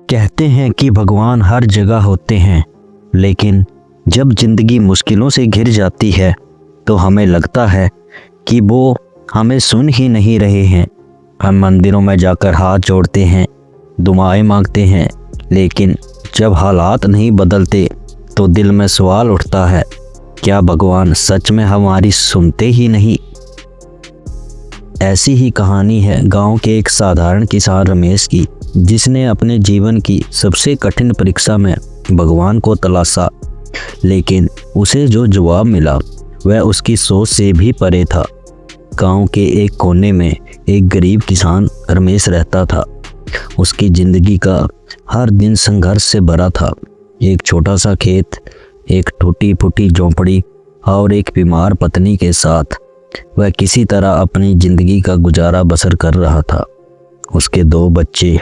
कहते हैं कि भगवान हर जगह होते हैं, लेकिन जब जिंदगी मुश्किलों से घिर जाती है तो हमें लगता है कि वो हमें सुन ही नहीं रहे हैं। हम मंदिरों में जाकर हाथ जोड़ते हैं, दुआएं मांगते हैं, लेकिन जब हालात नहीं बदलते तो दिल में सवाल उठता है, क्या भगवान सच में हमारी सुनते ही नहीं। ऐसी ही कहानी है गांव के एक साधारण किसान रमेश की, जिसने अपने जीवन की सबसे कठिन परीक्षा में भगवान को तलाशा, लेकिन उसे जो जवाब मिला वह उसकी सोच से भी परे था। गांव के एक कोने में एक गरीब किसान रमेश रहता था। उसकी ज़िंदगी का हर दिन संघर्ष से भरा था। एक छोटा सा खेत, एक टूटी फूटी झोंपड़ी और एक बीमार पत्नी के साथ वह किसी तरह अपनी ज़िंदगी का गुजारा बसर कर रहा था। उसके 2 बच्चे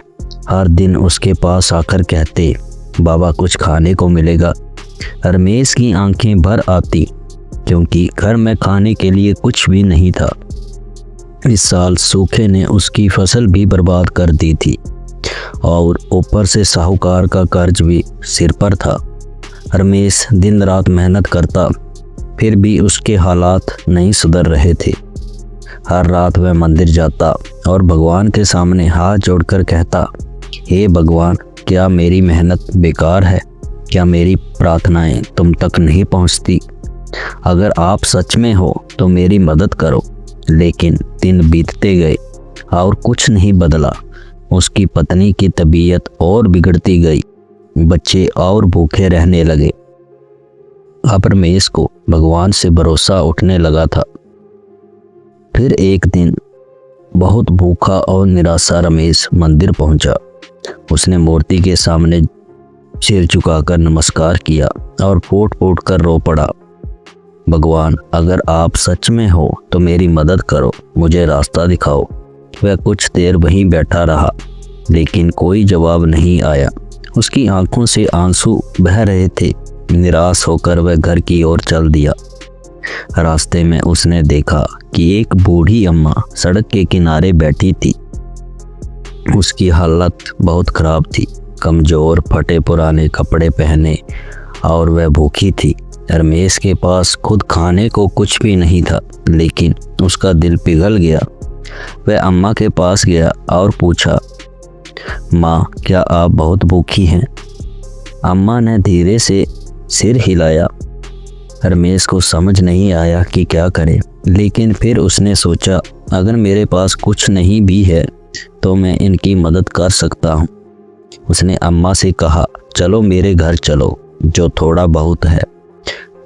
हर दिन उसके पास आकर कहते, बाबा कुछ खाने को मिलेगा। रमेश की आंखें भर आती, क्योंकि घर में खाने के लिए कुछ भी नहीं था। इस साल सूखे ने उसकी फसल भी बर्बाद कर दी थी और ऊपर से साहूकार का कर्ज भी सिर पर था। रमेश दिन रात मेहनत करता, फिर भी उसके हालात नहीं सुधर रहे थे। हर रात वह मंदिर जाता और भगवान के सामने हाथ जोड़कर कहता, हे भगवान, क्या मेरी मेहनत बेकार है? क्या मेरी प्रार्थनाएं तुम तक नहीं पहुंचती? अगर आप सच में हो तो मेरी मदद करो। लेकिन दिन बीतते गए और कुछ नहीं बदला। उसकी पत्नी की तबीयत और बिगड़ती गई, बच्चे और भूखे रहने लगे। अब रमेश को भगवान से भरोसा उठने लगा था। फिर एक दिन बहुत भूखा और निराशा रमेश मंदिर पहुंचा। उसने मूर्ति के सामने सिर झुकाकर नमस्कार किया और फूट फूट कर रो पड़ा, भगवान, अगर आप सच में हो तो मेरी मदद करो, मुझे रास्ता दिखाओ। वह कुछ देर वहीं बैठा रहा, लेकिन कोई जवाब नहीं आया। उसकी आंखों से आंसू बह रहे थे। निराश होकर वह घर की ओर चल दिया। रास्ते में उसने देखा कि एक बूढ़ी अम्मा सड़क के किनारे बैठी थी। उसकी हालत बहुत खराब थी, कमजोर, फटे पुराने कपड़े पहने, और वह भूखी थी। रमेश के पास खुद खाने को कुछ भी नहीं था, लेकिन उसका दिल पिघल गया। वह अम्मा के पास गया और पूछा, माँ, क्या आप बहुत भूखी हैं? अम्मा ने धीरे से सिर हिलाया। रमेश को समझ नहीं आया कि क्या करे, लेकिन फिर उसने सोचा, अगर मेरे पास कुछ नहीं भी है तो मैं इनकी मदद कर सकता हूँ। उसने अम्मा से कहा, चलो मेरे घर चलो, जो थोड़ा बहुत है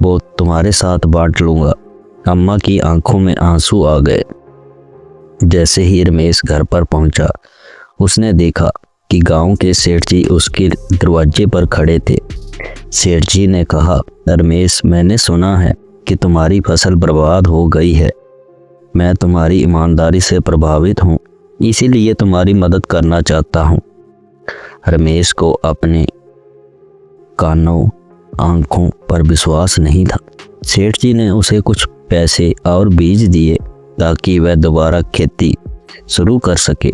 वो तुम्हारे साथ बांट लूँगा। अम्मा की आंखों में आंसू आ गए। जैसे ही रमेश घर पर पहुंचा, उसने देखा कि गांव के सेठ जी उसके दरवाजे पर खड़े थे। सेठ जी ने कहा, रमेश, मैंने सुना है कि तुम्हारी फसल बर्बाद हो गई है। मैं तुम्हारी ईमानदारी से प्रभावित हूँ, इसीलिए तुम्हारी मदद करना चाहता हूँ। रमेश को अपने कानों आंखों पर विश्वास नहीं था। सेठ जी ने उसे कुछ पैसे और बीज दिए ताकि वह दोबारा खेती शुरू कर सके।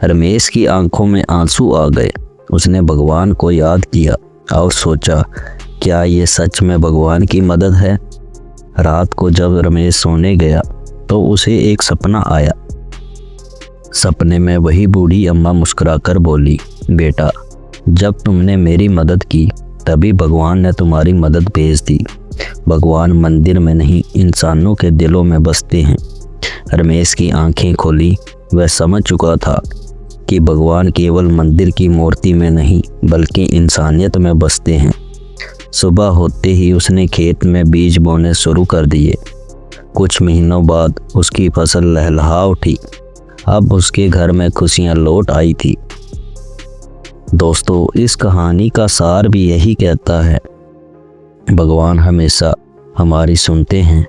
रमेश की आंखों में आंसू आ गए। उसने भगवान को याद किया और सोचा, क्या ये सच में भगवान की मदद है? रात को जब रमेश सोने गया तो उसे एक सपना आया। सपने में वही बूढ़ी अम्मा मुस्कुराकर बोली, बेटा, जब तुमने मेरी मदद की तभी भगवान ने तुम्हारी मदद भेज दी। भगवान मंदिर में नहीं, इंसानों के दिलों में बसते हैं। रमेश की आंखें खोली। वह समझ चुका था कि भगवान केवल मंदिर की मूर्ति में नहीं, बल्कि इंसानियत में बसते हैं। सुबह होते ही उसने खेत में बीज बोने शुरू कर दिए। कुछ महीनों बाद उसकी फसल लहलहा उठी। अब उसके घर में खुशियां लौट आई थी। दोस्तों, इस कहानी का सार भी यही कहता है, भगवान हमेशा हमारी सुनते हैं,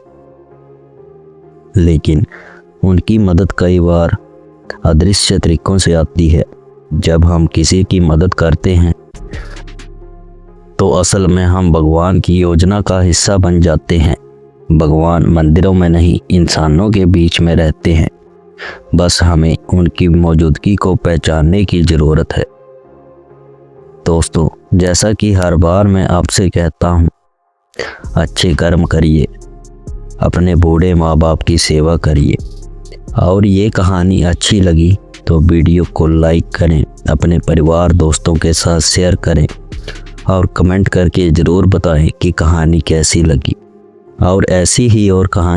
लेकिन उनकी मदद कई बार अदृश्य तरीकों से आती है। जब हम किसी की मदद करते हैं तो असल में हम भगवान की योजना का हिस्सा बन जाते हैं। भगवान मंदिरों में नहीं, इंसानों के बीच में रहते हैं। बस हमें उनकी मौजूदगी को पहचानने की ज़रूरत है। दोस्तों, जैसा कि हर बार मैं आपसे कहता हूँ, अच्छे कर्म करिए, अपने बूढ़े माँ बाप की सेवा करिए। और ये कहानी अच्छी लगी तो वीडियो को लाइक करें, अपने परिवार दोस्तों के साथ शेयर करें और कमेंट करके ज़रूर बताएं कि कहानी कैसी लगी। और ऐसी ही और कहानी